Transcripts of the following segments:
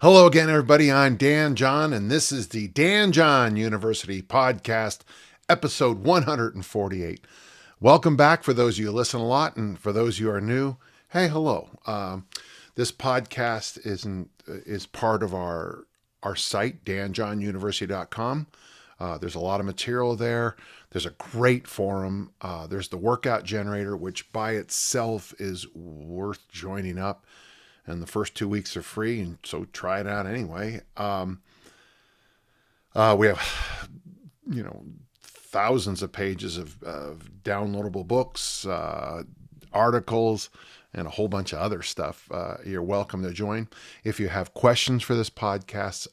Hello again, everybody. I'm Dan John, and this is the Dan John University Podcast, episode 148. Welcome back for those of you who listen a lot, and for those of you who are new, hey, hello. This podcast is part of our site, danjohnuniversity.com. There's a lot of material there. There's a great forum. There's the workout generator, which by itself is worth joining up. And the first 2 weeks are free, and so try it out anyway. We have, thousands of pages of downloadable books, articles, and a whole bunch of other stuff. You're welcome to join. If you have questions for this podcast,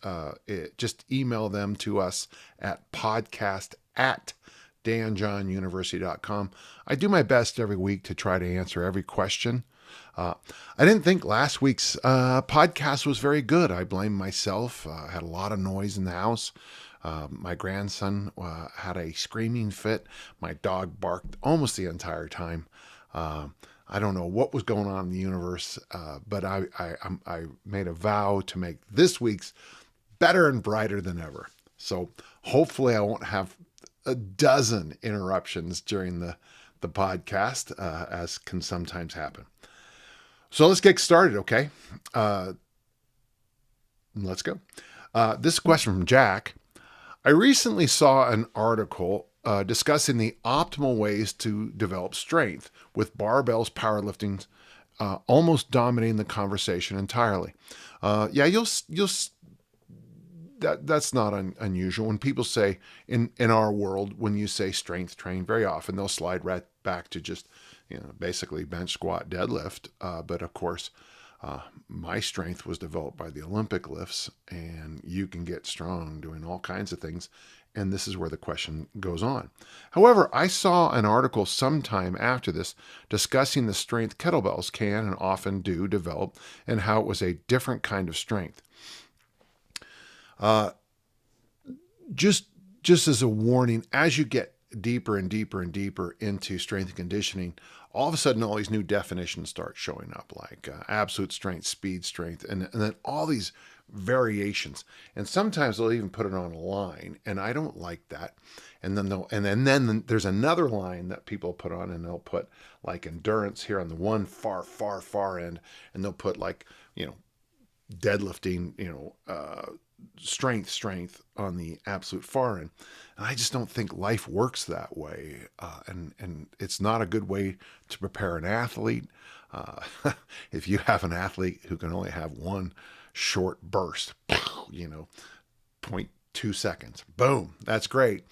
just email them to us at podcast@danjohnuniversity.com. I do my best every week to try to answer every question. I didn't think last week's podcast was very good. I blame myself. I had a lot of noise in the house. My grandson had a screaming fit. My dog barked almost the entire time. I don't know what was going on in the universe, but I made a vow to make this week's better and brighter than ever. So hopefully I won't have a dozen interruptions during the podcast, as can sometimes happen. So let's get started, okay? Let's go. This question from Jack. I recently saw an article discussing the optimal ways to develop strength, with barbells powerlifting almost dominating the conversation entirely. That's not unusual. When people say in our world, when you say strength train, very often they'll slide right back to just basically bench, squat, deadlift. But of course, my strength was developed by the Olympic lifts, and you can get strong doing all kinds of things. And this is where the question goes on. However, I saw an article sometime after this discussing the strength kettlebells can and often do develop, and how it was a different kind of strength. Just as a warning, as you get deeper and deeper and deeper into strength and conditioning, all of a sudden all these new definitions start showing up, like absolute strength, speed strength, and then all these variations. And sometimes they'll even put it on a line, and I don't like that. And then there's another line that people put on, and they'll put like endurance here on the one far end, and they'll put like deadlifting, strength on the absolute far end. And I just don't think life works that way. And it's not a good way to prepare an athlete. If you have an athlete who can only have one short burst, 0.2 seconds, boom, that's great.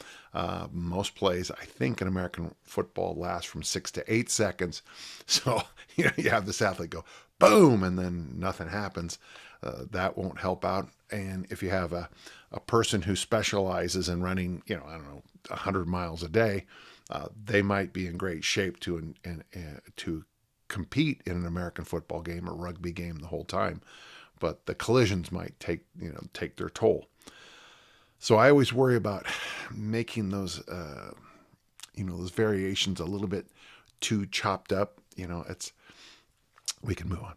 Most plays, I think, in American football last from 6 to 8 seconds. So, you have this athlete go boom, and then nothing happens. That won't help out. And if you have a person who specializes in running, 100 miles a day, they might be in great shape to compete in an American football game or rugby game the whole time. But the collisions might take their toll. So I always worry about making those variations a little bit too chopped up. We can move on.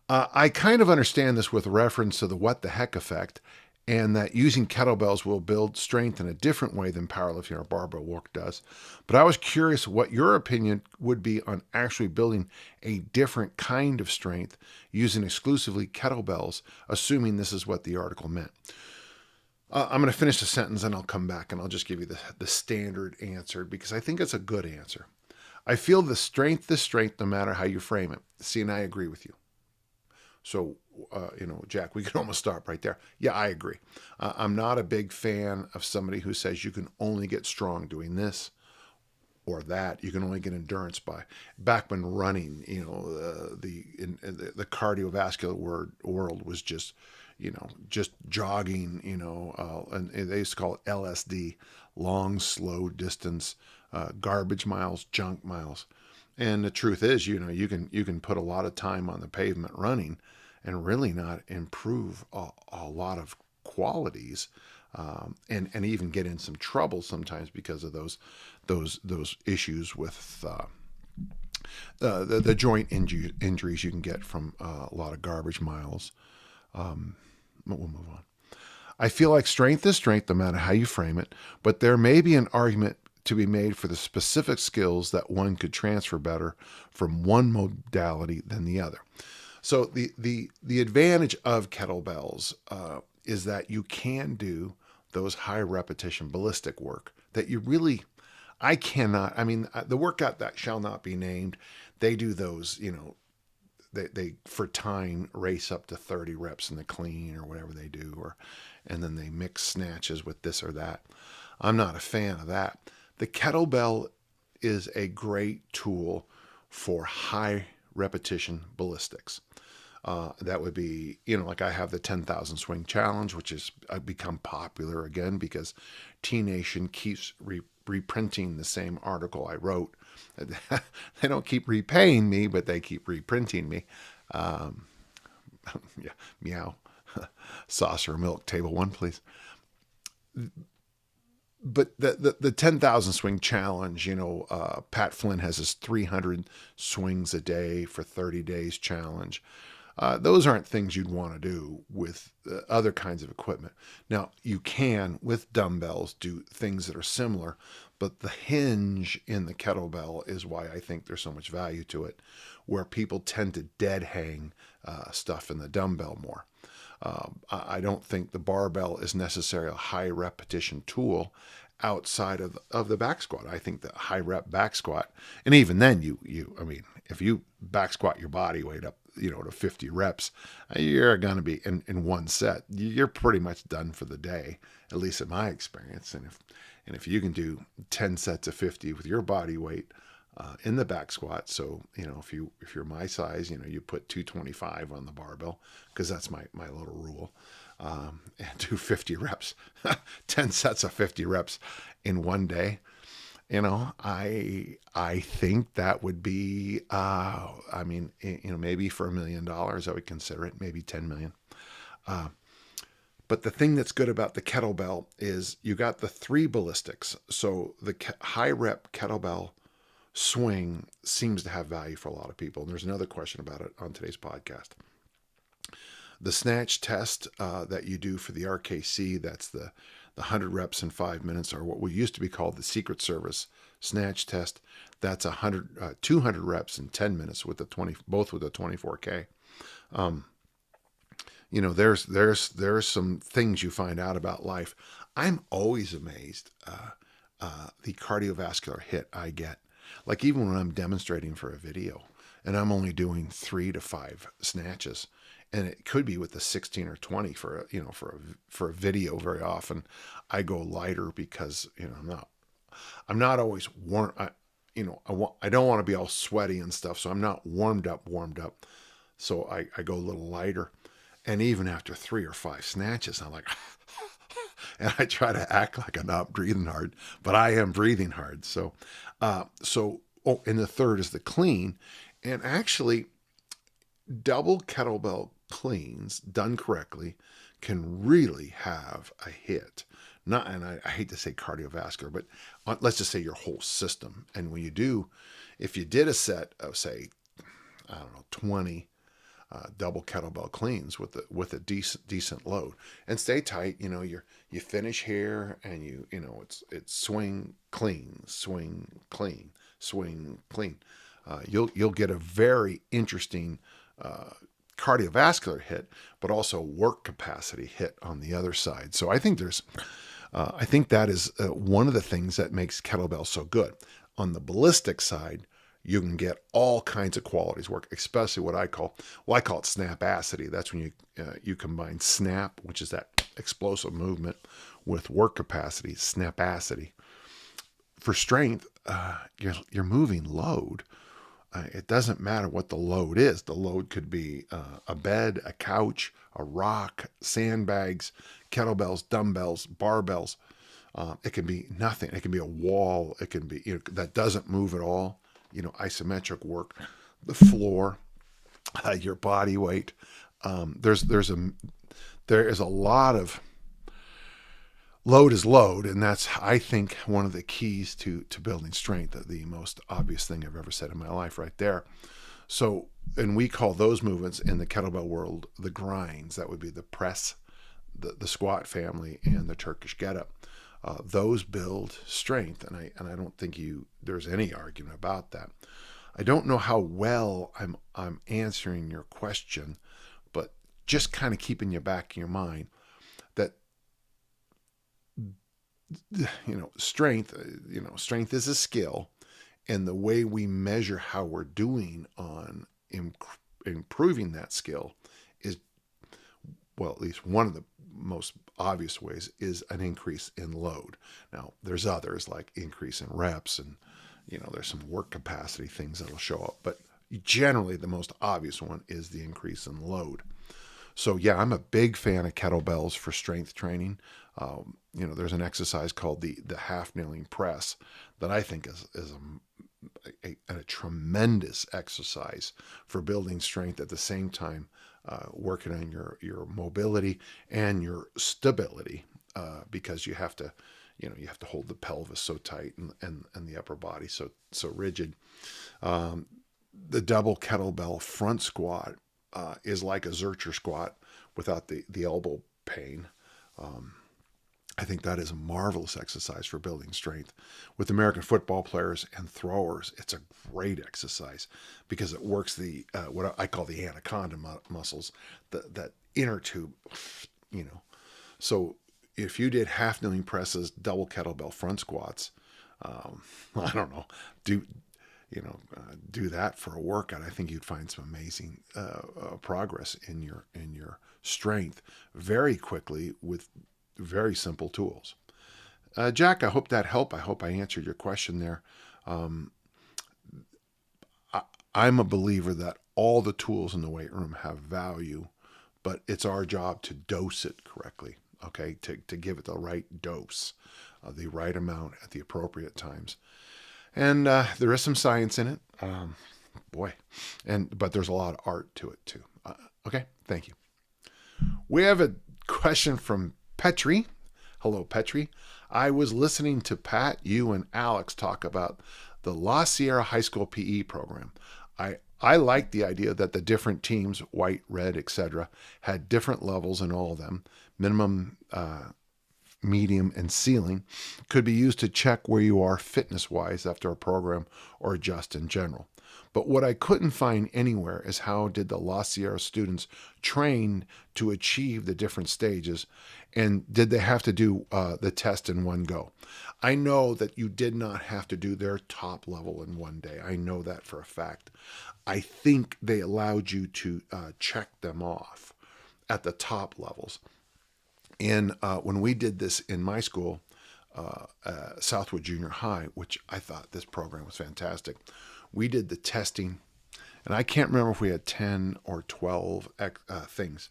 I kind of understand this with reference to the what the heck effect, and that using kettlebells will build strength in a different way than powerlifting or barbell work does. But I was curious what your opinion would be on actually building a different kind of strength using exclusively kettlebells, assuming this is what the article meant. I'm going to finish the sentence and I'll come back and I'll just give you the standard answer, because I think it's a good answer. I feel the strength, no matter how you frame it. See, and I agree with you. So, Jack, we could almost stop right there. Yeah, I agree. I'm not a big fan of somebody who says you can only get strong doing this or that. You can only get endurance by. Back when running, the cardiovascular world was just jogging, and they used to call it LSD, long, slow distance, garbage miles, junk miles. And the truth is, you can put a lot of time on the pavement running and really not improve a lot of qualities, and even get in some trouble sometimes because of those issues with the joint injuries you can get from a lot of garbage miles. we'll move on. I feel like strength is strength no matter how you frame it, but there may be an argument to be made for the specific skills that one could transfer better from one modality than the other. So the advantage of kettlebells is that you can do those high repetition ballistic work that you really, I cannot, I mean, the workout that shall not be named, they do those, you know, they for time race up to 30 reps in the clean or whatever they do, and then they mix snatches with this or that. I'm not a fan of that. The kettlebell is a great tool for high repetition ballistics. That would be, you know, like I have the 10,000 swing challenge, which has become popular again because T-Nation keeps reprinting the same article I wrote. They don't keep repaying me, but they keep reprinting me. Yeah, meow. Saucer of milk, table one, please. But the 10,000 swing challenge, you know, Pat Flynn has his 300 swings a day for 30 days challenge. Those aren't things you'd want to do with other kinds of equipment. Now, you can, with dumbbells, do things that are similar, but the hinge in the kettlebell is why I think there's so much value to it, where people tend to dead hang stuff in the dumbbell more. I don't think the barbell is necessarily a high repetition tool outside of the back squat. I think the high rep back squat, and even then I mean, if you back squat your body weight up, you know, to 50 reps, you're going to be in one set. You're pretty much done for the day, at least in my experience. And if you can do 10 sets of 50 with your body weight in the back squat, so you know, if you're my size, you know, you put 225 on the barbell, because that's my little rule, and do 50 reps, 10 sets of 50 reps in one day. You know, I think that would be, I mean, you know, maybe for $1 million, I would consider it, maybe 10 million. But the thing that's good about the kettlebell is you got the 3 ballistics. So the high rep kettlebell swing seems to have value for a lot of people. And there's another question about it on today's podcast. The snatch test that you do for the RKC, that's the 100 reps in 5 minutes, or what we used to be called the Secret Service snatch test. That's 200 reps in 10 minutes with both with a 24K. You know, there's some things you find out about life. I'm always amazed the cardiovascular hit I get. Like even when I'm demonstrating for a video and I'm only doing 3 to 5 snatches, and it could be with the 16 or 20 for a video. Very often I go lighter because, you know, I'm not always warm. I don't want to be all sweaty and stuff. So I'm not warmed up. So I go a little lighter. And even after 3 or 5 snatches, I'm like, and I try to act like I'm not breathing hard, but I am breathing hard. So, and the third is the clean. And actually, double kettlebell cleans done correctly can really have a hit. And I hate to say cardiovascular, but let's just say your whole system. And when you do, if you did a set of, say, I don't know, 20 double kettlebell cleans with a decent load, and stay tight, you know, you finish here, and you know it's swing clean, swing clean, swing clean. You'll get a very interesting cardiovascular hit, but also work capacity hit on the other side. So I think that is one of the things that makes kettlebell so good. On the ballistic side, you can get all kinds of qualities work, especially what I call it snapacity. That's when you combine snap, which is that explosive movement, with work capacity, snapacity. For strength, you're moving load. It doesn't matter what the load is. The load could be a bed, a couch, a rock, sandbags, kettlebells, dumbbells, barbells. It can be nothing. It can be a wall. It can be, you know, that doesn't move at all. You know, isometric work, the floor, your body weight. There is a lot of load is load, and that's, I think, one of the keys to building strength. The most obvious thing I've ever said in my life, right there. So, and we call those movements in the kettlebell world the grinds. That would be the press, the squat family and the Turkish get-up. Those build strength, and I don't think there's any argument about that. I don't know how well I'm answering your question, but just kind of keeping you back in your mind that strength is a skill, and the way we measure how we're doing on improving that skill is, well, at least one of the most obvious ways is an increase in load. Now, there's others like increase in reps, and there's some work capacity things that'll show up, but generally the most obvious one is the increase in load. So yeah, I'm a big fan of kettlebells for strength training. There's an exercise called the half kneeling press that I think is a tremendous exercise for building strength at the same time working on your mobility and your stability, because you have to hold the pelvis so tight and the upper body so rigid. The double kettlebell front squat is like a Zercher squat without the elbow pain. I think that is a marvelous exercise for building strength. With American football players and throwers, it's a great exercise because it works what I call the anaconda muscles, that inner tube, So if you did half kneeling presses, double kettlebell front squats, I don't know, do that for a workout. I think you'd find some amazing progress in your strength very quickly with very simple tools. Jack, I hope that helped. I hope I answered your question there. I'm a believer that all the tools in the weight room have value, but it's our job to dose it correctly, okay, to give it the right dose, the right amount at the appropriate times. And there is some science in it, but there's a lot of art to it too. Okay, thank you. We have a question from Petri. Hello, Petri. I was listening to Pat, you, and Alex talk about the La Sierra High School PE program. I like the idea that the different teams, white, red, etc., had different levels in all of them. Minimum, medium, and ceiling could be used to check where you are fitness-wise after a program or just in general. But what I couldn't find anywhere is how did the La Sierra students train to achieve the different stages, and did they have to do the test in one go? I know that you did not have to do their top level in one day. I know that for a fact. I think they allowed you to check them off at the top levels. And when we did this in my school, Southwood Junior High, which I thought this program was fantastic, we did the testing, and I can't remember if we had 10 or 12 things,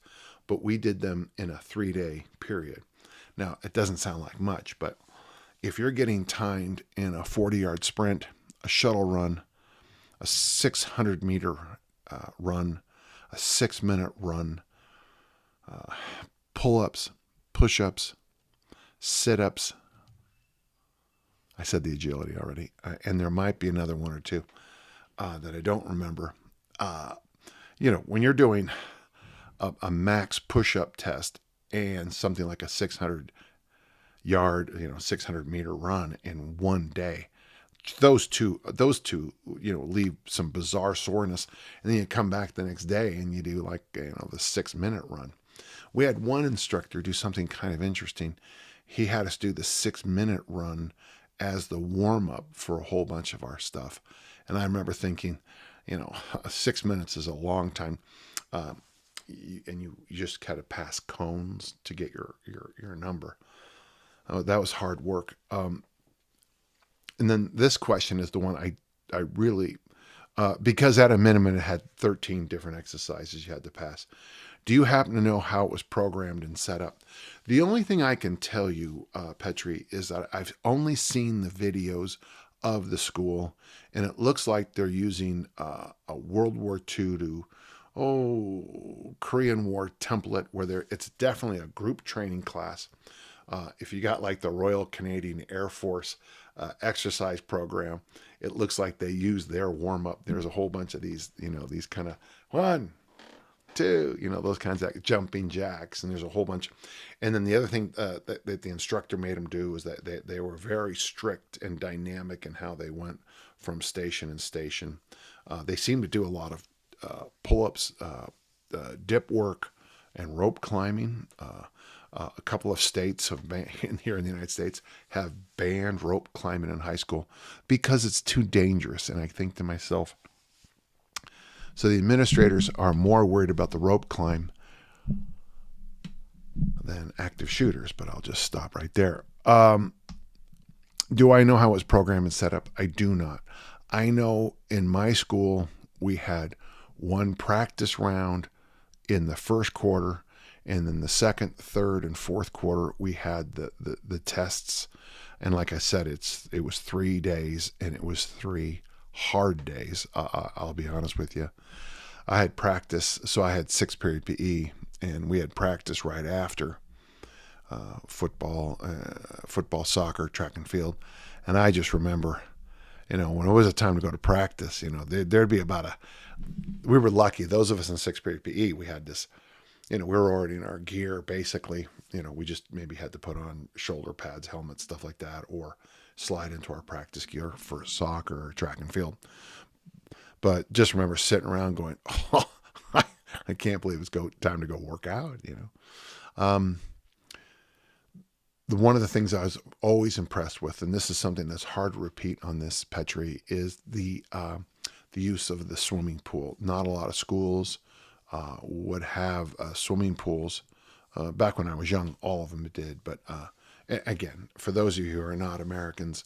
but we did them in a 3-day period. Now, it doesn't sound like much, but if you're getting timed in a 40-yard sprint, a shuttle run, a 600-meter run, a 6-minute run, pull-ups, push-ups, sit-ups. I said the agility already, and there might be another one or two that I don't remember. When you're doing a max push-up test and something like a 600-yard, 600-meter run in one day, those two, leave some bizarre soreness, and then you come back the next day and you do the 6-minute run. We had one instructor do something kind of interesting. He had us do the 6-minute run as the warm-up for a whole bunch of our stuff. And I remember thinking, 6 minutes is a long time. And you just kind of pass cones to get your number. That was hard work. And then this question is the one I really, because at a minimum it had 13 different exercises you had to pass. Do you happen to know how it was programmed and set up? The only thing I can tell you, Petri, is that I've only seen the videos of the school, and it looks like they're using a World War II to Korean War template where it's definitely a group training class. If you got like the Royal Canadian Air Force exercise program, it looks like they use their warm-up. There's a whole bunch of these, these kind of 1, 2, those kinds of jumping jacks. And there's a whole bunch. And then the other thing that the instructor made them do was that they were very strict and dynamic in how they went from station and station. They seemed to do a lot of pull-ups, dip work, and rope climbing. A couple of states here in the United States have banned rope climbing in high school because it's too dangerous. And I think to myself, so the administrators are more worried about the rope climb than active shooters, but I'll just stop right there. Do I know how it was programmed and set up? I do not. I know in my school we had one practice round in the first quarter, and then the second, third, and fourth quarter we had the tests. And like I said, it was 3 days, and it was 3 hard days. I'll be honest with you. I had practice, so I had 6-period PE, and we had practice right after football, soccer, track and field. And I just remember, when it was a time to go to practice, there'd be we were lucky. Those of us in 6-period PE, we had this, we were already in our gear, basically. We just maybe had to put on shoulder pads, helmets, stuff like that, or slide into our practice gear for soccer or track and field. But just remember sitting around going, oh, I can't believe it's time to go work out, One of the things I was always impressed with, and this is something that's hard to repeat on this Petri, is the use of the swimming pool. Not a lot of schools would have swimming pools. Back when I was young, all of them did. But again, for those of you who are not Americans,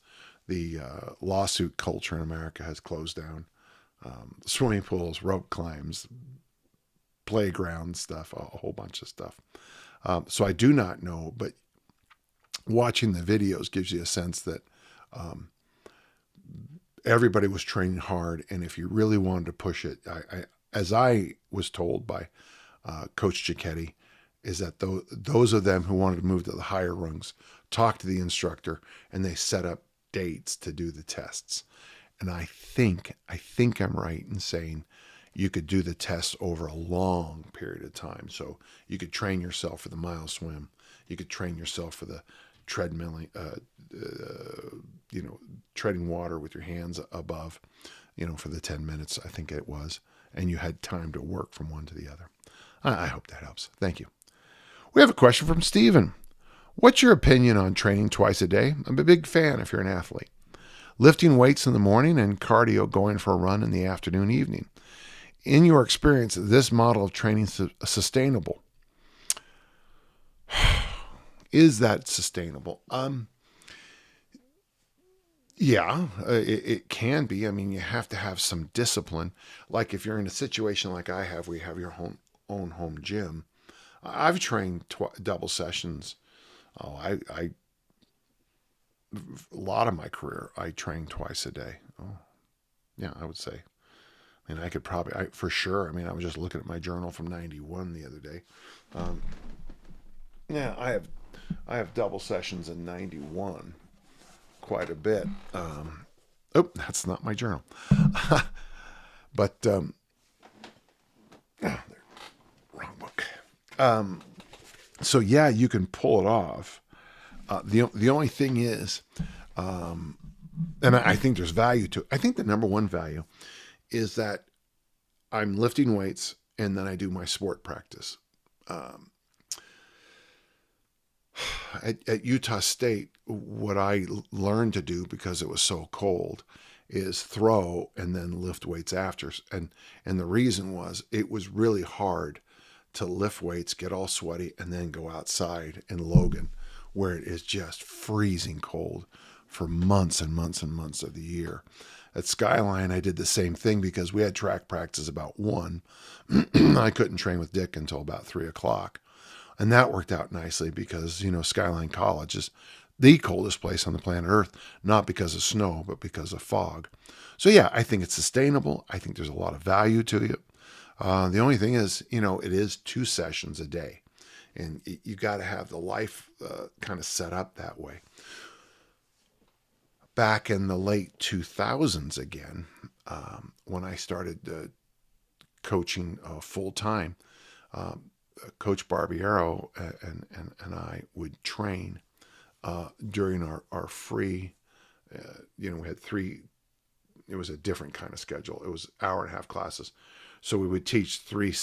the lawsuit culture in America has closed down. Swimming pools, rope climbs, playground stuff, a whole bunch of stuff. So I do not know, but watching the videos gives you a sense that everybody was training hard, and if you really wanted to push it, as I was told by Coach Giacchetti, is that those of them who wanted to move to the higher rungs talked to the instructor, and they set up dates to do the tests. And I think I'm right in saying you could do the tests over a long period of time. So you could train yourself for the mile swim. You could train yourself for the treadmill, treading water with your hands above, for the 10 minutes, I think it was. And you had time to work from one to the other. I hope that helps. Thank you. We have a question from Stephen. What's your opinion on training twice a day? I'm a big fan if you're an athlete. Lifting weights in the morning and cardio going for a run in the afternoon, evening. In your experience, is this model of training sustainable? Is that sustainable? Yeah, it can be. I mean, you have to have some discipline. Like if you're in a situation like I have, where you have your own home gym. I've trained double sessions. A lot of my career, I trained twice a day. Oh, yeah, I would say. I mean, I could probably, for sure. I mean, I was just looking at my journal from '91 the other day. Yeah, I have double sessions in '91, quite a bit. Oh, that's not my journal. But wrong book. So yeah, you can pull it off. The only thing is, and I think there's value to it. I think the number one value is that I'm lifting weights and then I do my sport practice. At Utah State, what I learned to do, because it was so cold, is throw and then lift weights after. And the reason was it was really hard to lift weights, get all sweaty, and then go outside in Logan, where it is just freezing cold for months and months and months of the year. At Skyline, I did the same thing because we had track practice about 1. I couldn't train with Dick until about 3 o'clock. And that worked out nicely because, Skyline College is the coldest place on the planet Earth, not because of snow, but because of fog. So yeah, I think it's sustainable. I think there's a lot of value to it. The only thing is, it is 2 sessions a day, and you got to have the life kind of set up that way. Back in the late 2000s again, when I started coaching full time, Coach Barbiero and I would train during our free, we had three, it was a different kind of schedule. It was hour and a half classes. So we would teach three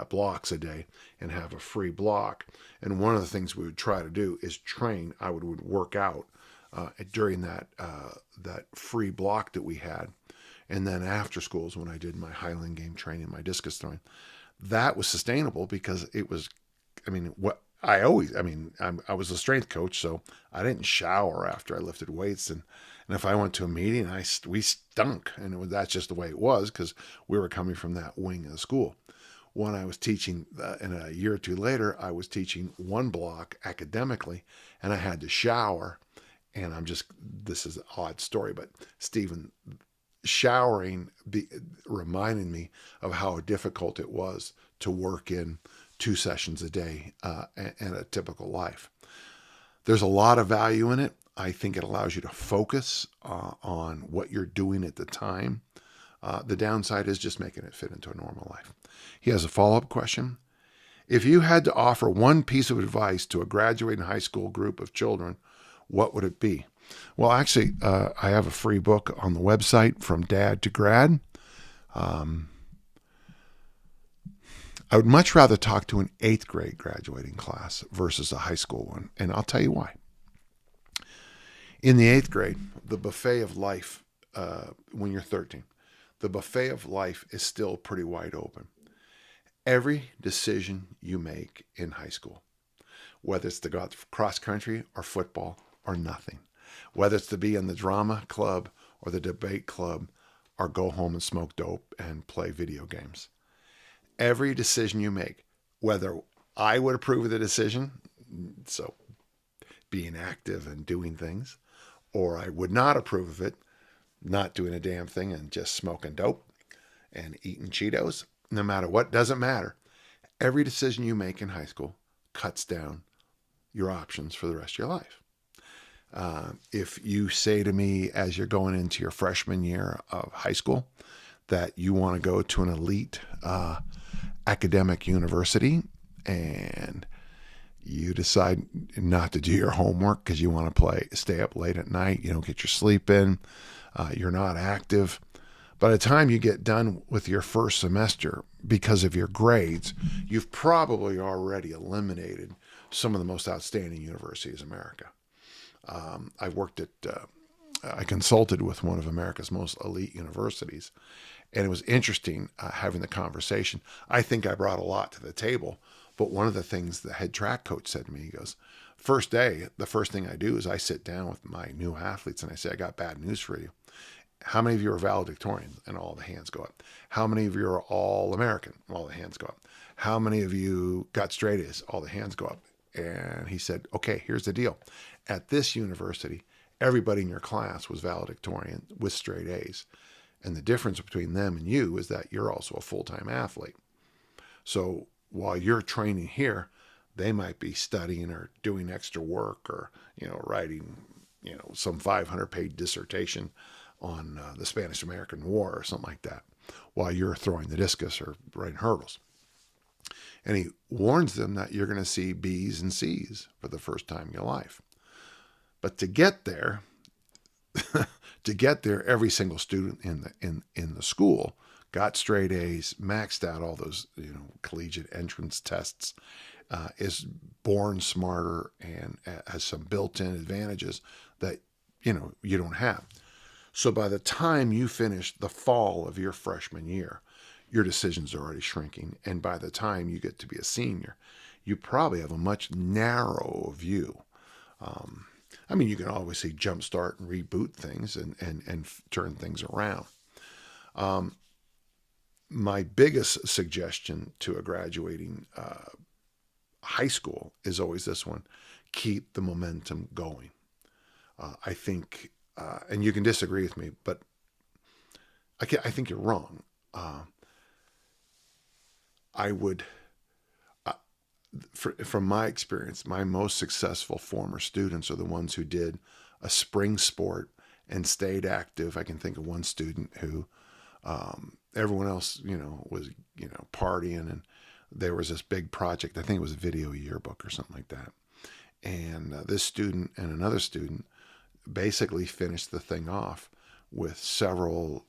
blocks a day and have a free block. And one of the things we would try to do is train. I would work out during that free block that we had. And then after schools, when I did my Highland Game training, my discus throwing, that was sustainable because it was, I was a strength coach, so I didn't shower after I lifted weights. And if I went to a meeting, we stunk. And that's just the way it was because we were coming from that wing of the school. When I was teaching, and a year or two later, I was teaching one block academically, and I had to shower. And this is an odd story, but Stephen, showering reminded me of how difficult it was to work in 2 sessions a day and a typical life. There's a lot of value in it. I think it allows you to focus on what you're doing at the time. The downside is just making it fit into a normal life. He has a follow-up question. If you had to offer one piece of advice to a graduating high school group of children, what would it be? Well, actually, I have a free book on the website, From Dad to Grad. I would much rather talk to an 8th grade graduating class versus a high school one, and I'll tell you why. In the 8th grade, the buffet of life, when you're 13, the buffet of life is still pretty wide open. Every decision you make in high school, whether it's to go out cross country or football or nothing, whether it's to be in the drama club or the debate club or go home and smoke dope and play video games. Every decision you make, whether I would approve of the decision, so being active and doing things, or I would not approve of it, not doing a damn thing and just smoking dope and eating Cheetos, no matter what, doesn't matter. Every decision you make in high school cuts down your options for the rest of your life. If you say to me as you're going into your freshman year of high school that you want to go to an elite academic university and you decide not to do your homework because you want to stay up late at night, you don't get your sleep in, you're not active. By the time you get done with your first semester, because of your grades, you've probably already eliminated some of the most outstanding universities in America. I consulted with one of America's most elite universities, and it was interesting having the conversation. I think I brought a lot to the table, but one of the things the head track coach said to me, he goes, first day, the first thing I do is I sit down with my new athletes and I say, I got bad news for you. How many of you are valedictorians? And all the hands go up. How many of you are all American? All the hands go up. How many of you got straight A's? All the hands go up. And he said, okay, here's the deal. At this university, everybody in your class was valedictorian with straight A's. And the difference between them and you is that you're also a full-time athlete. So while you're training here, they might be studying or doing extra work or, writing, some 500-page dissertation on the Spanish-American War or something like that, while you're throwing the discus or running hurdles. And he warns them that you're going to see B's and C's for the first time in your life. But to get there, every single student in the school got straight A's, maxed out all those collegiate entrance tests, is born smarter and has some built-in advantages that you don't have. So by the time you finish the fall of your freshman year, your decisions are already shrinking. And by the time you get to be a senior, you probably have a much narrower view. You can always say jumpstart and reboot things and turn things around. My biggest suggestion to a graduating high school is always this one: keep the momentum going. I think, and you can disagree with me, but I think you're wrong. From my experience, my most successful former students are the ones who did a spring sport and stayed active. I can think of one student who, everyone else, was, partying, and there was this big project. I think it was a video yearbook or something like that. And this student and another student basically finished the thing off with several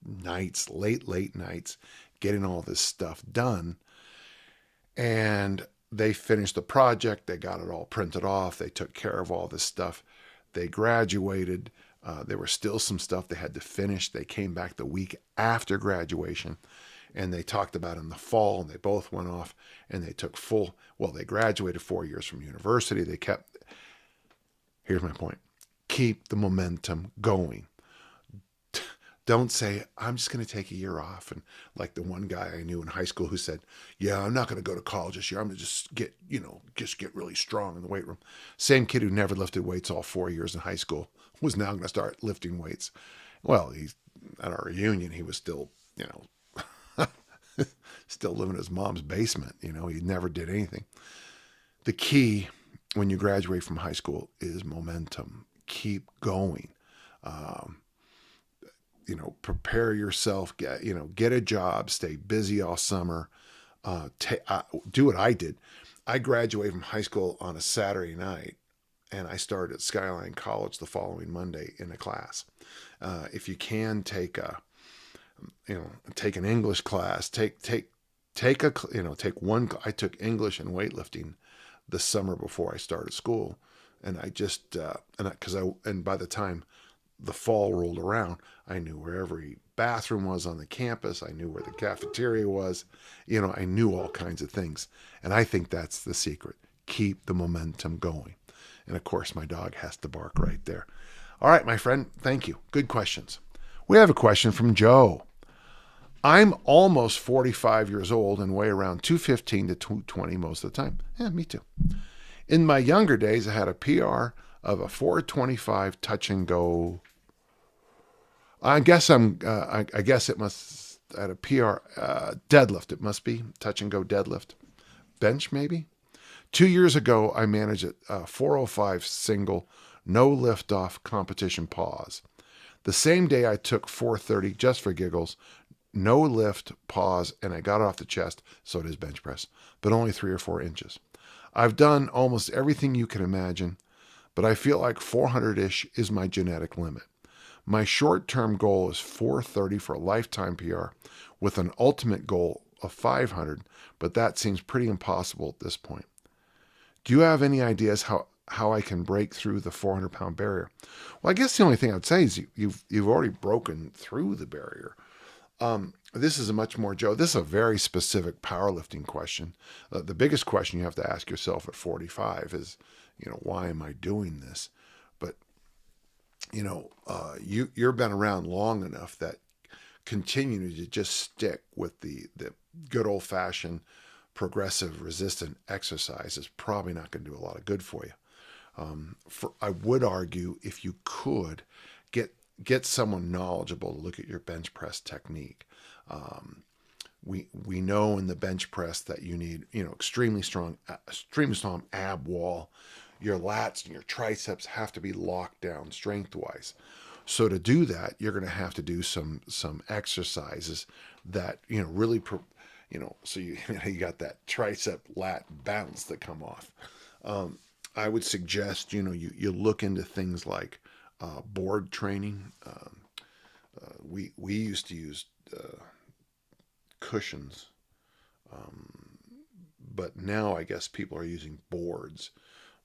nights, late nights, getting all this stuff done. And they finished the project. They got it all printed off. They took care of all this stuff. They graduated. There was still some stuff they had to finish. They came back the week after graduation, and they talked about in the fall, and they both went off, and they took they graduated 4 years from university. Here's my point. Keep the momentum going. Don't say, I'm just going to take a year off. And like the one guy I knew in high school who said, yeah, I'm not going to go to college this year. I'm going to just get really strong in the weight room. Same kid who never lifted weights all 4 years in high school was now going to start lifting weights. Well, at our reunion, he was still, still living in his mom's basement. He never did anything. The key when you graduate from high school is momentum. Keep going. Prepare yourself, get a job, stay busy all summer. Do what I did. I graduated from high school on a Saturday night, and I started at Skyline College the following Monday in a class. If you can take an English class, take one. I took English and weightlifting the summer before I started school, and by the time the fall rolled around, I knew where every bathroom was on the campus. I knew where the cafeteria was. I knew all kinds of things. And I think that's the secret. Keep the momentum going. And of course, my dog has to bark right there. All right, my friend, thank you. Good questions. We have a question from Joe. I'm almost 45 years old and weigh around 215 to 220 most of the time. Yeah, me too. In my younger days, I had a PR of a 425 touch and go. I guess it must at a PR deadlift. It must be touch and go deadlift, bench maybe. 2 years ago, I managed a 405 single, no lift off competition pause. The same day, I took 430 just for giggles, no lift pause, and I got off the chest. So it is bench press, but only 3 or 4 inches. I've done almost everything you can imagine, but I feel like 400-ish is my genetic limit. My short-term goal is 430 for a lifetime PR with an ultimate goal of 500, but that seems pretty impossible at this point. Do you have any ideas how I can break through the 400-pound barrier? Well, I guess the only thing I'd say is you've already broken through the barrier. This is this is a very specific powerlifting question. The biggest question you have to ask yourself at 45 is, why am I doing this? But, you've been around long enough that continuing to just stick with the good old fashioned progressive resistant exercise is probably not going to do a lot of good for you. I would argue if you could get someone knowledgeable to look at your bench press technique. We know in the bench press that you need, extremely strong ab wall. Your lats and your triceps have to be locked down strength-wise. So to do that, you're going to have to do some exercises that, really, so you got that tricep lat bounce that come off. I would suggest, you look into things like board training. We used to use cushions, but now I guess people are using boards.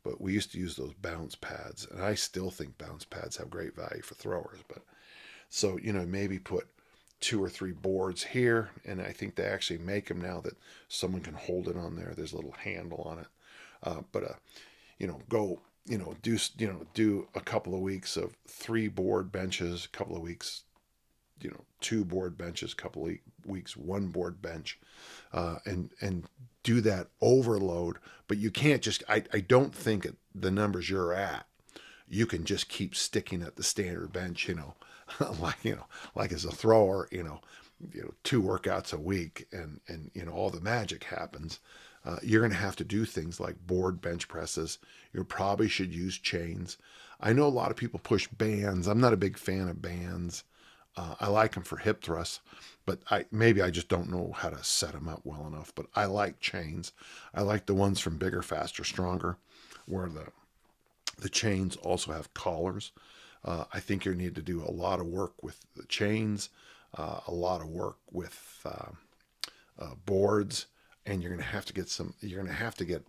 But we used to use those bounce pads, and I still think bounce pads have great value for throwers. But so, maybe put 2 or 3 boards here, and I think they actually make them now that someone can hold it on there. There's a little handle on it. Do a couple of weeks of 3 board benches, a couple of weeks, 2 board benches, a couple of weeks, 1 board bench, and do that overload. But you can't just, I don't think at the numbers you're at, you can just keep sticking at the standard bench, like as a thrower, 2 workouts a week and all the magic happens. You're going to have to do things like board bench presses. You probably should use chains. I know a lot of people push bands. I'm not a big fan of bands. I like them for hip thrusts, but maybe I just don't know how to set them up well enough. But I like chains. I like the ones from Bigger, Faster, Stronger, where the chains also have collars. I think you need to do a lot of work with the chains, a lot of work with boards, and you're going to have to get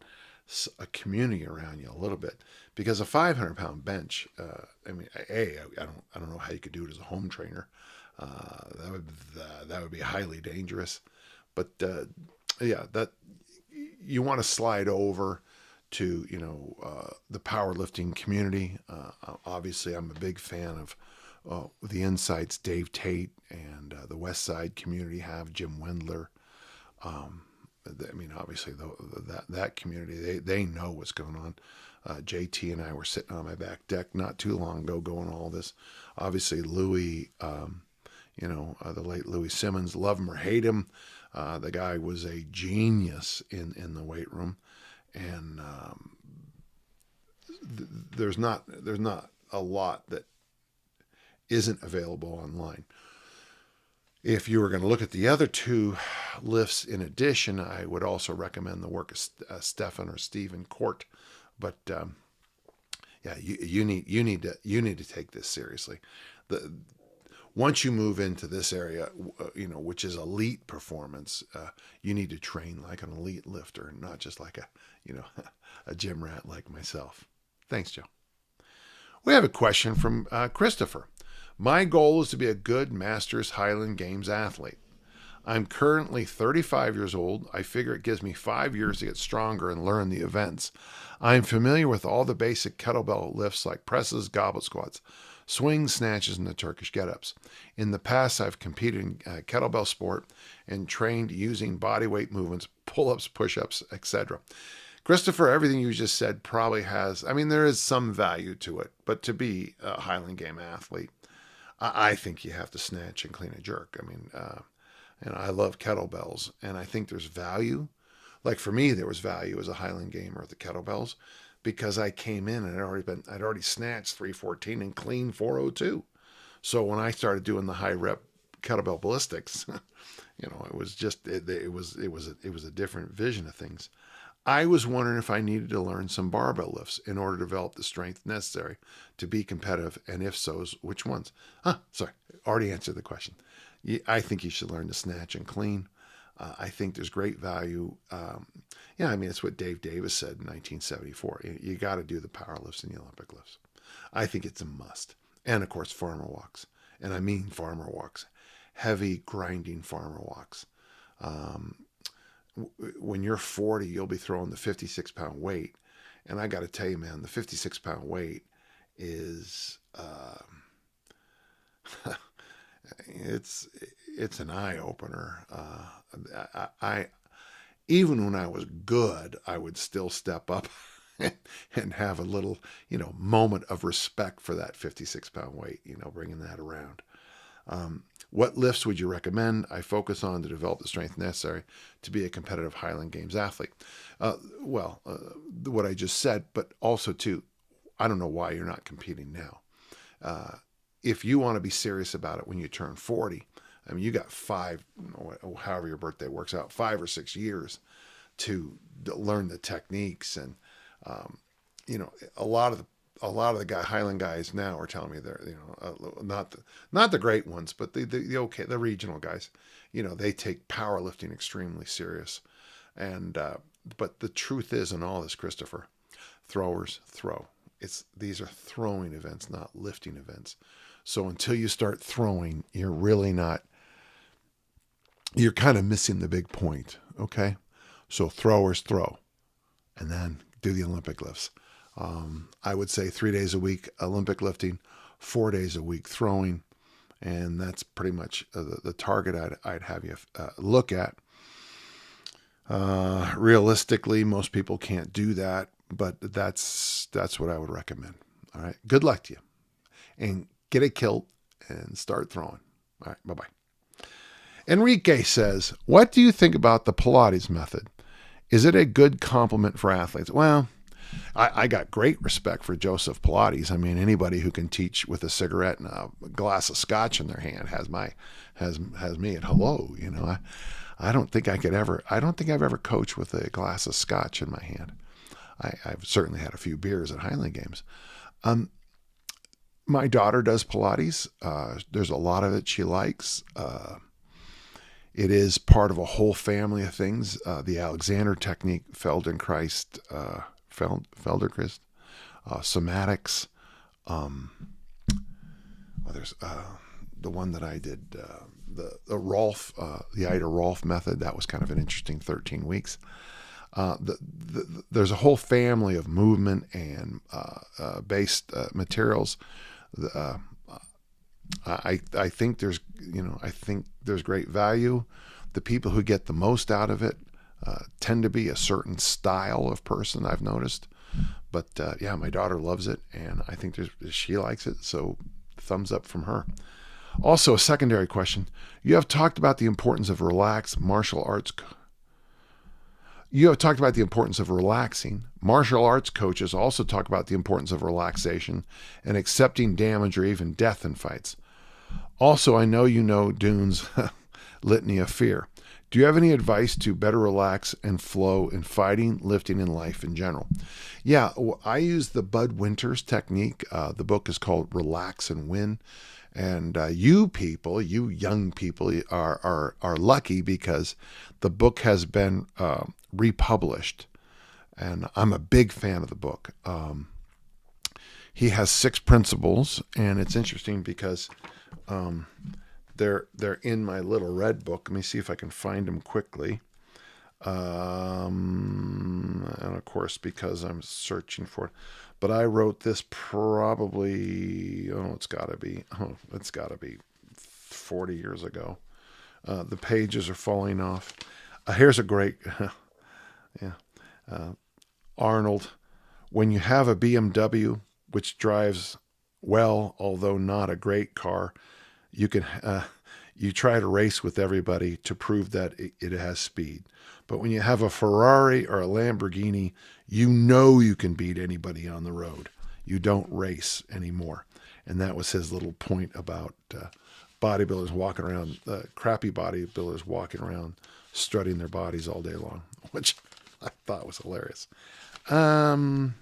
a community around you a little bit, because a 500-pound bench, I mean, I don't know how you could do it as a home trainer. That would be highly dangerous. But yeah, that you want to slide over to the powerlifting community. Obviously, I'm a big fan of the insights Dave Tate and the West Side community have. Jim Wendler. I mean, obviously, that community, they know what's going on. JT and I were sitting on my back deck not too long ago going all this. Obviously, Louis, the late Louis Simmons, love him or hate him. The guy was a genius in the weight room. And there's not a lot that isn't available online. If you were going to look at the other two lifts in addition, I would also recommend the work of Stefan or Stephen Court. But yeah, you need to take this seriously. Once you move into this area, which is elite performance, you need to train like an elite lifter, not just like a gym rat like myself. Thanks, Joe. We have a question from Christopher. My goal is to be a good Masters Highland Games athlete. I'm currently 35 years old. I figure it gives me 5 years to get stronger and learn the events. I'm familiar with all the basic kettlebell lifts like presses, goblet squats, swings, snatches, and the Turkish get-ups. In the past, I've competed in kettlebell sport and trained using body weight movements, pull-ups, push-ups, etc. Christopher, everything you just said probably has, there is some value to it, but to be a Highland Game athlete, I think you have to snatch and clean and jerk. And I love kettlebells, and I think there's value. Like for me, there was value as a Highland Gamer at the kettlebells because I came in and I'd already snatched 314 and clean 402. So when I started doing the high rep kettlebell ballistics, it was just it was a different vision of things. I was wondering if I needed to learn some barbell lifts in order to develop the strength necessary to be competitive, and if so, which ones? Sorry, already answered the question. I think you should learn to snatch and clean. I think there's great value. It's what Dave Davis said in 1974. You got to do the power lifts and the Olympic lifts. I think it's a must. And of course, farmer walks. And I mean farmer walks. Heavy, grinding farmer walks. When you're 40, you'll be throwing the 56-pound weight. And I got to tell you, man, the 56-pound weight is, it's an eye-opener. I even when I was good, I would still step up and have a little, moment of respect for that 56-pound weight, bringing that around. What lifts would you recommend I focus on to develop the strength necessary to be a competitive Highland Games athlete? What I just said, but also too, I don't know why you're not competing now. If you want to be serious about it when you turn 40, you got however your birthday works out, 5 or 6 years to learn the techniques. And, a lot of the Highland guys now are telling me they're, not the great ones, but the regional guys, they take powerlifting extremely serious. And, but the truth is in all this, Christopher, throwers throw. These are throwing events, not lifting events. So until you start throwing, you're kind of missing the big point. Okay. So throwers throw and then do the Olympic lifts. I would say 3 days a week Olympic lifting, 4 days a week throwing, and that's pretty much the target I'd have you look at. Realistically, most people can't do that, but that's what I would recommend. All right, good luck to you, and get a kilt and start throwing. All right, bye-bye. Enrique says, what do you think about the Pilates method? Is it a good complement for athletes? Well, I got great respect for Joseph Pilates. I mean, anybody who can teach with a cigarette and a glass of scotch in their hand has me at hello. You know, I don't think I've ever coached with a glass of scotch in my hand. I've certainly had a few beers at Highland Games. My daughter does Pilates. There's a lot of it she likes. It is part of a whole family of things. The Alexander technique, Feldenkrais, somatics. There's the one that I did, the Rolf, the Ida Rolf method. That was kind of an interesting 13 weeks. There's a whole family of movement and based materials. I think there's great value. The people who get the most out of it tend to be a certain style of person, I've noticed. But yeah, my daughter loves it, and I think she likes it. So thumbs up from her. Also, a secondary question: you have talked about the importance of relaxing. Martial arts coaches also talk about the importance of relaxation and accepting damage or even death in fights. Also, I know you know Dune's litany of fear. Do you have any advice to better relax and flow in fighting, lifting, and life in general? Yeah, I use the Bud Winters technique. The book is called Relax and Win. And you young people, are lucky because the book has been republished. And I'm a big fan of the book. He has 6 principles, and it's interesting because they're in my little red book. Let me see if I can find them quickly. And of course, because I'm searching for it. But I wrote this probably, it's got to be 40 years ago. The pages are falling off. Here's a great, Arnold. When you have a BMW, which drives well, although not a great car, you try to race with everybody to prove that it has speed. But when you have a Ferrari or a Lamborghini, you can beat anybody on the road. You don't race anymore. And that was his little point about bodybuilders walking around, crappy bodybuilders walking around, strutting their bodies all day long, which I thought was hilarious. Well,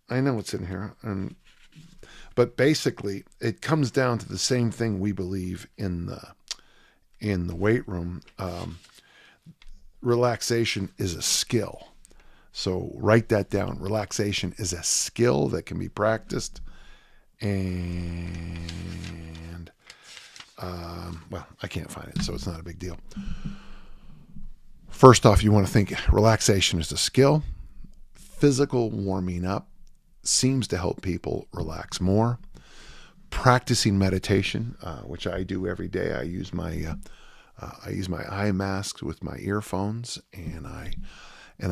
I know what's in here. But basically, it comes down to the same thing we believe in the weight room. Relaxation is a skill. So write that down. Relaxation is a skill that can be practiced. And, I can't find it, so it's not a big deal. First off, you want to think relaxation is a skill. Physical warming up seems to help people relax more. Practicing meditation, which I do every day. I use my eye masks with my earphones, and I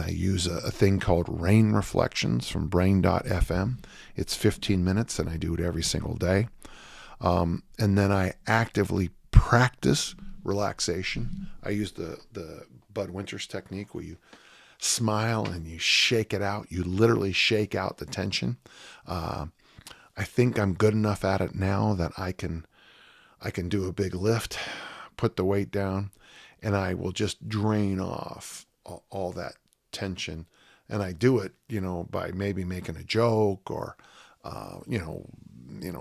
use a thing called Rain Reflections from brain.fm. It's 15 minutes, and I do it every single day. And then I actively practice relaxation. I use the Bud Winters technique where you smile and you shake it out. You literally shake out the tension. I think I'm good enough at it now that I can do a big lift, put the weight down, and I will just drain off all that tension. And I do it, by maybe making a joke or,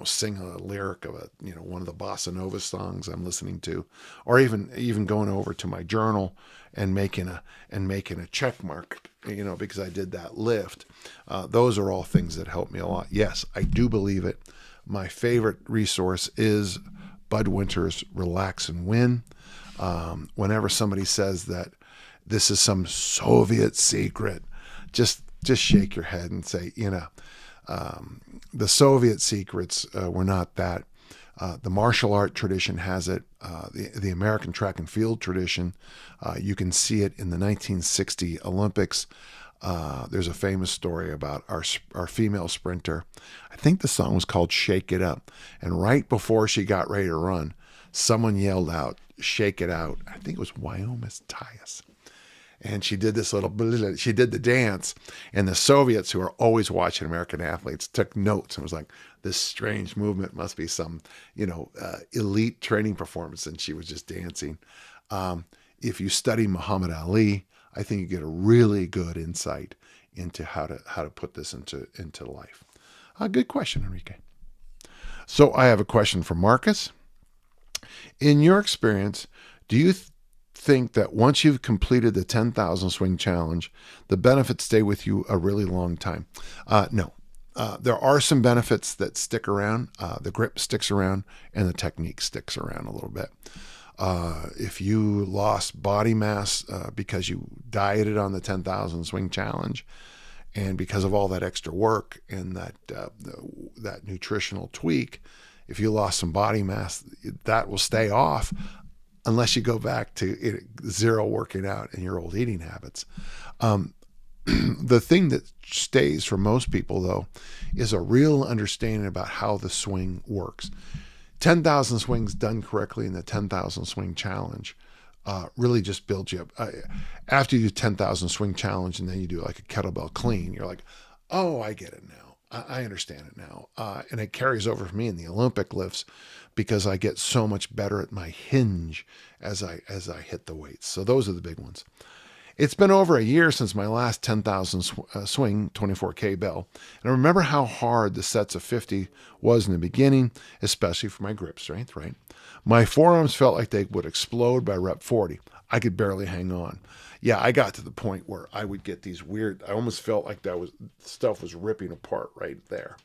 sing a lyric of one of the bossa nova songs I'm listening to, or even going over to my journal and making a check mark, because I did that lift. Those are all things that help me a lot. Yes, I do believe it. My favorite resource is Bud Winters' Relax and Win. Whenever somebody says that this is some Soviet secret, just shake your head and say, the Soviet secrets were not that. The martial art tradition has it. The American track and field tradition, you can see it in the 1960 Olympics. There's a famous story about our female sprinter. I think the song was called Shake It Up. And right before she got ready to run, someone yelled out, "Shake it out." I think it was Wyoming Tyus. And she did this she did the dance, and the Soviets, who are always watching American athletes, took notes and was like, this strange movement must be some, elite training performance. And she was just dancing. If you study Muhammad Ali, I think you get a really good insight into how to put this into life. Good question, Enrique. So I have a question from Marcus. In your experience, do you think that once you've completed the 10,000 swing challenge, the benefits stay with you a really long time? No. There are some benefits that stick around. The grip sticks around, and the technique sticks around a little bit. If you lost body mass because you dieted on the 10,000 swing challenge, and because of all that extra work and that nutritional tweak, if you lost some body mass, that will stay off unless you go back to zero working out and your old eating habits. The thing that stays for most people, though, is a real understanding about how the swing works. 10,000 swings done correctly in the 10,000 swing challenge really just builds you up. After you do 10,000 swing challenge and then you do like a kettlebell clean, you're like, oh, I get it now. I understand it now. And it carries over for me in the Olympic lifts because I get so much better at my hinge as I hit the weights. So those are the big ones. It's been over a year since my last 10,000 swing 24K bell. And I remember how hard the sets of 50 was in the beginning, especially for my grip strength, right? My forearms felt like they would explode by rep 40. I could barely hang on. Yeah, I got to the point where I would get these weird, I almost felt like stuff was ripping apart right there.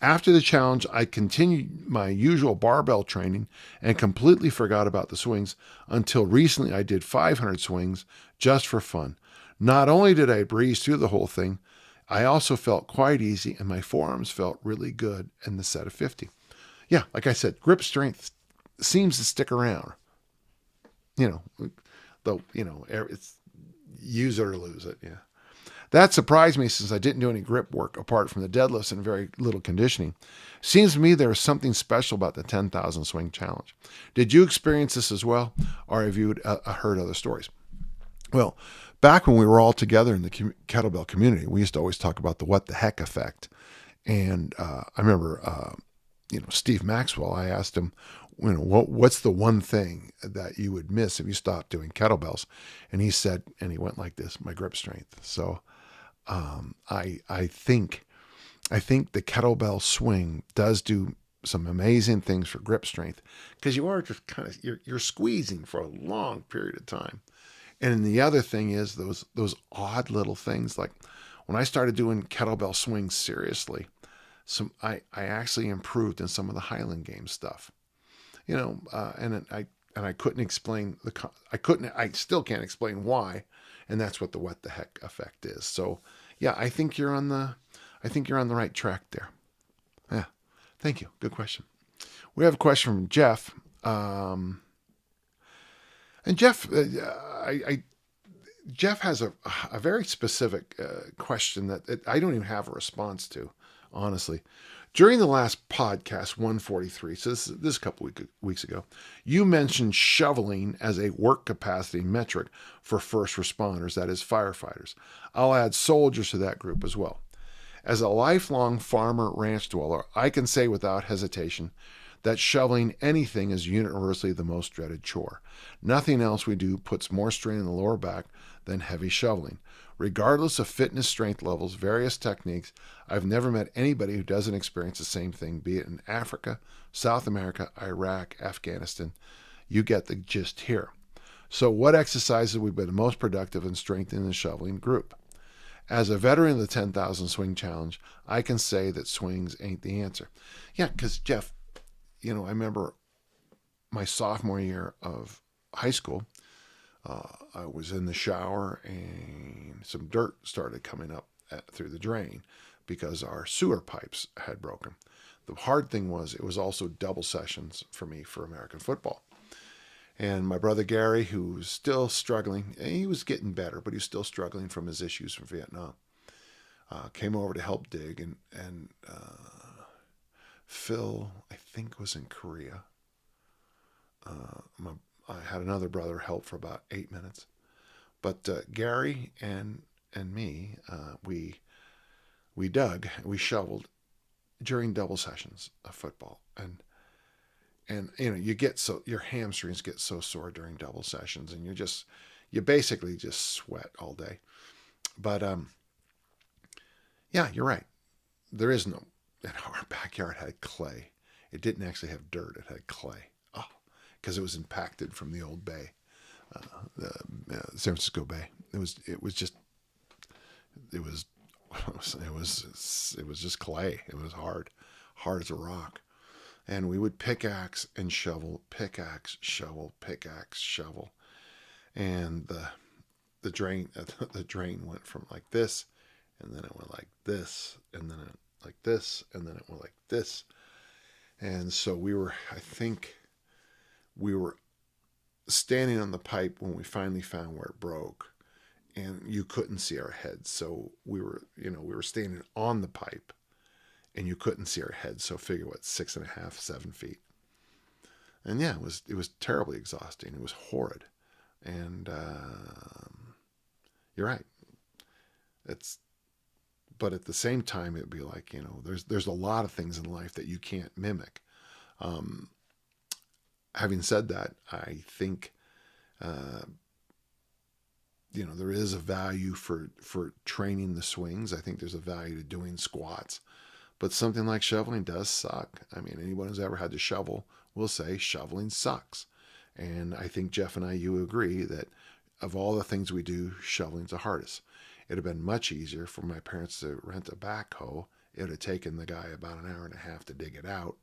After the challenge, I continued my usual barbell training and completely forgot about the swings until recently I did 500 swings just for fun. Not only did I breeze through the whole thing, I also felt quite easy and my forearms felt really good in the set of 50. Yeah, like I said, grip strength seems to stick around. It's use it or lose it. Yeah. That surprised me since I didn't do any grip work apart from the deadlifts and very little conditioning. Seems to me there is something special about the 10,000 swing challenge. Did you experience this as well, or have you heard other stories? Well, back when we were all together in the kettlebell community, we used to always talk about the what the heck effect. And I remember, Steve Maxwell, I asked him, what's the one thing that you would miss if you stopped doing kettlebells? And he said, and he went like this, my grip strength. So I think the kettlebell swing does do some amazing things for grip strength because you are just kind of you're squeezing for a long period of time. And the other thing is those odd little things, like when I started doing kettlebell swings seriously, I actually improved in some of the Highland Games stuff. And I couldn't explain I still can't explain why, and that's what the what the heck effect is. So yeah, I think you're on the right track there. Yeah, thank you. Good question. We have a question from Jeff, and Jeff, Jeff has a very specific question that I don't even have a response to, honestly. During the last podcast, 143, so this is a couple weeks ago, you mentioned shoveling as a work capacity metric for first responders, that is firefighters. I'll add soldiers to that group as well. As a lifelong farmer ranch dweller, I can say without hesitation that shoveling anything is universally the most dreaded chore. Nothing else we do puts more strain on the lower back than heavy shoveling. Regardless of fitness, strength levels, various techniques, I've never met anybody who doesn't experience the same thing, be it in Africa, South America, Iraq, Afghanistan. You get the gist here. So what exercises would be the most productive in strengthening the shoveling group? As a veteran of the 10,000 swing challenge, I can say that swings ain't the answer. Yeah, because Jeff, I remember my sophomore year of high school, I was in the shower and some dirt started coming up through the drain because our sewer pipes had broken. The hard thing was it was also double sessions for me for American football. And my brother Gary, who was still struggling, he was getting better, but he was still struggling from his issues from Vietnam, came over to help dig. And Phil, I think, was in Korea. I had another brother help for about 8 minutes. But Gary and me, we dug, we shoveled during double sessions of football, and you get your hamstrings get so sore during double sessions, and you basically just sweat all day. But yeah, you're right. There is no. And our backyard had clay. It didn't actually have dirt. It had clay. Oh, because it was impacted from the old bay, the San Francisco Bay. It was just clay. It was hard as a rock. And we would pickaxe and shovel, pickaxe, shovel, pickaxe, shovel. And the drain went from like this, and then it went like this, and then it like this, and then it went like this. And so I think we were standing on the pipe when we finally found where it broke, and you couldn't see our heads. So we were standing on the pipe, and you couldn't see our heads. So figure what, 6.5, 7 feet. And yeah, it was terribly exhausting. It was horrid. And you're right. But at the same time, it'd be like, there's a lot of things in life that you can't mimic. Having said that, I think, there is a value for training the swings. I think there's a value to doing squats, but something like shoveling does suck. I mean, anyone who's ever had to shovel will say shoveling sucks. And I think Jeff and you agree that of all the things we do, shoveling's the hardest. It'd have been much easier for my parents to rent a backhoe. It would have taken the guy about an hour and a half to dig it out.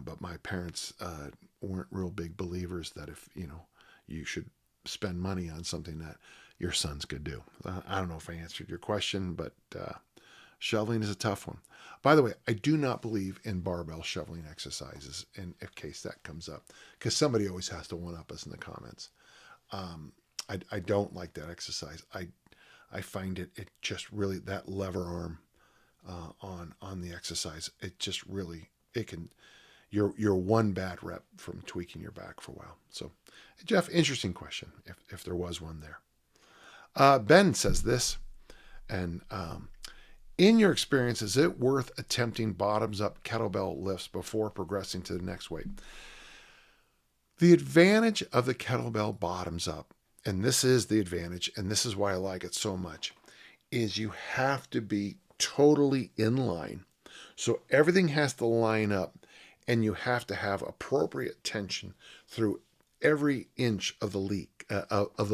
But my parents weren't real big believers that if, you should spend money on something that your sons could do. I don't know if I answered your question, but shoveling is a tough one. By the way, I do not believe in barbell shoveling exercises, in case that comes up, because somebody always has to one-up us in the comments. I don't like that exercise. I find it just really, that lever arm on the exercise, it just really, you're one bad rep from tweaking your back for a while. So, Jeff, interesting question, if there was one there. Ben says this, and in your experience, is it worth attempting bottoms up kettlebell lifts before progressing to the next weight? The advantage of the kettlebell bottoms up, and this is the advantage, and this is why I like it so much, is you have to be totally in line. So everything has to line up, and you have to have appropriate tension through every inch of the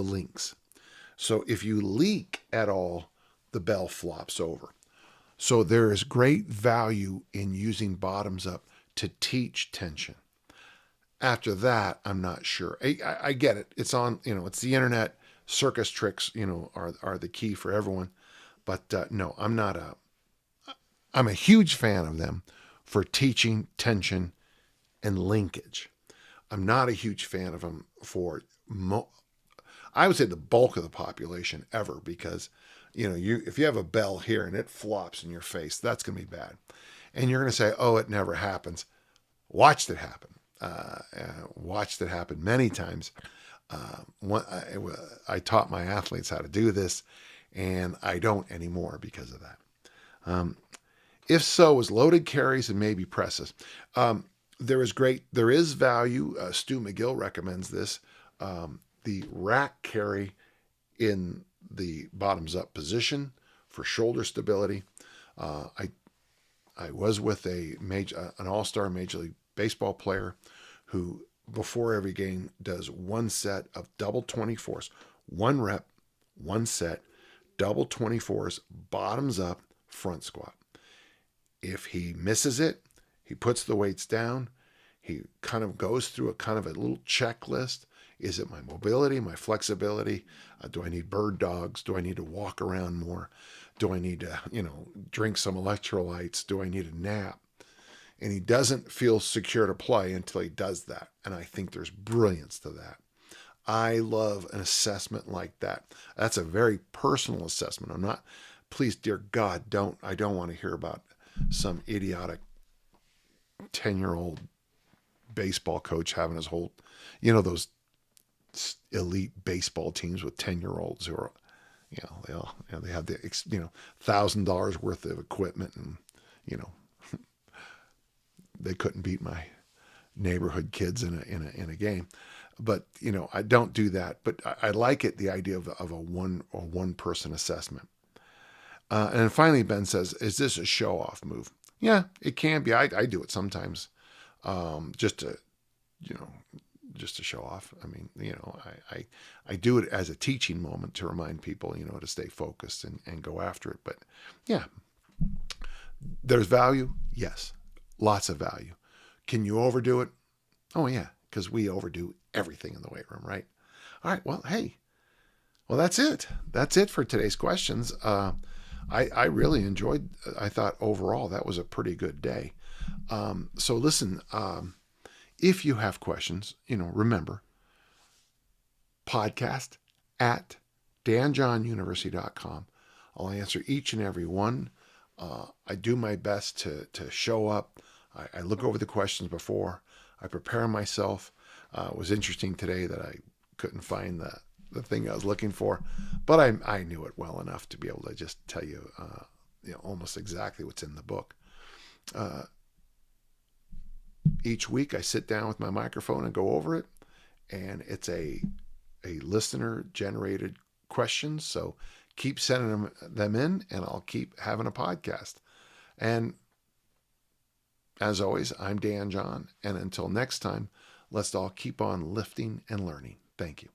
links. So if you leak at all, the bell flops over. So there is great value in using bottoms up to teach tension. After that, I'm not sure. I get it. It's on, it's the internet. Circus tricks, are the key for everyone. But no, I'm a huge fan of them for teaching tension and linkage. I'm not a huge fan of them for, I would say, the bulk of the population ever, because, if you have a bell here and it flops in your face, that's going to be bad. And you're going to say, oh, it never happens. Watched it happen. Watched it happen many times. I taught my athletes how to do this, and I don't anymore because of that. If so, is loaded carries and maybe presses. There is value. Stu McGill recommends this. The rack carry in the bottoms up position for shoulder stability. I was with an all-star Major League Baseball player who, before every game, does one set of double 24s, one rep, one set, double 24s, bottoms up, front squat. If he misses it, he puts the weights down. He kind of goes through a little checklist. Is it my mobility, my flexibility? Do I need bird dogs? Do I need to walk around more? Do I need to, drink some electrolytes? Do I need a nap? And he doesn't feel secure to play until he does that. And I think there's brilliance to that. I love an assessment like that. That's a very personal assessment. Please, dear God, I don't want to hear about some idiotic 10-year-old baseball coach having his whole, those elite baseball teams with 10-year-olds who are, they have the, $1,000 worth of equipment, and, they couldn't beat my neighborhood kids in a game. But, I don't do that. But I like it, the idea of a one person assessment. And then finally, Ben says, is this a show off move? Yeah, it can be. I do it sometimes, just to show off. I mean, I do it as a teaching moment to remind people, to stay focused and go after it. But yeah, there's value. Yes. Lots of value. Can you overdo it? Oh yeah. Because we overdo everything in the weight room, right? All right. Well, hey, that's it. That's it for today's questions. I really enjoyed, I thought overall that was a pretty good day. So listen, if you have questions, remember, podcast at danjohnuniversity.com. I'll answer each and every one. I do my best to show up. I look over the questions before. I prepare myself. It was interesting today that I couldn't find the thing I was looking for, but I knew it well enough to be able to just tell you, almost exactly what's in the book. Each week I sit down with my microphone and go over it, and it's a listener generated questions. So keep sending them in, and I'll keep having a podcast. And as always, I'm Dan John, and until next time, let's all keep on lifting and learning. Thank you.